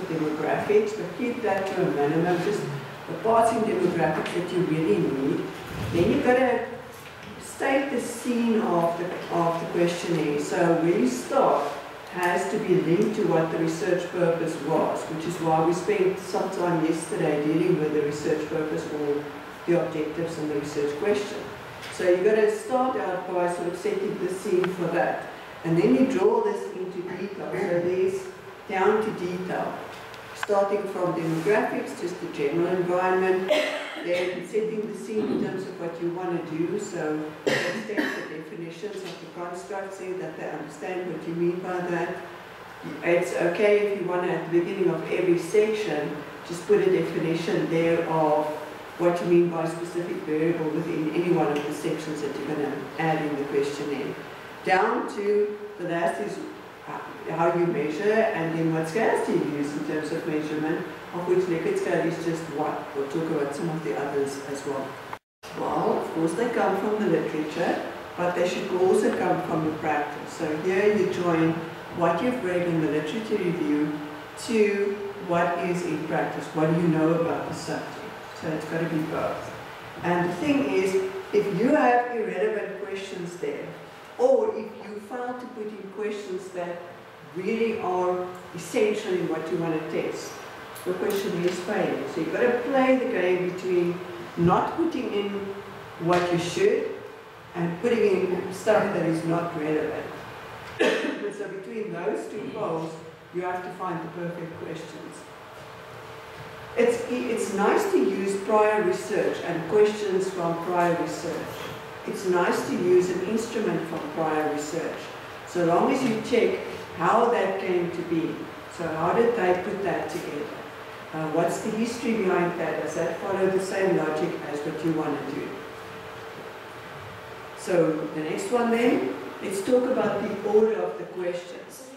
demographics, but keep that to a minimum, just the parts in demographics that you really need. Then you've got to state the scene of the questionnaire. So where you start has to be linked to what the research purpose was, which is why we spent some time yesterday dealing with the research purpose or the objectives and the research question. So you've got to start out by sort of setting the scene for that. And then you draw this into detail. So there's down to detail. Starting from demographics, just the general environment, then setting the scene in terms of what you want to do. So state the definitions of the construct, so that they understand what you mean by that. It's okay if you want to, at the beginning of every section, just put a definition there of what you mean by a specific variable within any one of the sections that you're going to add in the questionnaire. Down to the last is how you measure, and then what scales do you use in terms of measurement, of which Likert scale is just one. We'll talk about some of the others as well. Well, of course they come from the literature, but they should also come from the practice. So here you join what you've read in the literature review to what is in practice. What do you know about the subject? So it's got to be both. And the thing is, if you have irrelevant questions there, or if you fail to put in questions that really are essential in what you want to test, the question is failing. So you've got to play the game between not putting in what you should and putting in stuff that is not relevant. So between those two poles, you have to find the perfect questions. It's nice to use prior research and questions from prior research. It's nice to use an instrument from prior research, so long as you check how that came to be. So how did they put that together? What's the history behind that? Does that follow the same logic as what you want to do? So the next one then, let's talk about the order of the questions.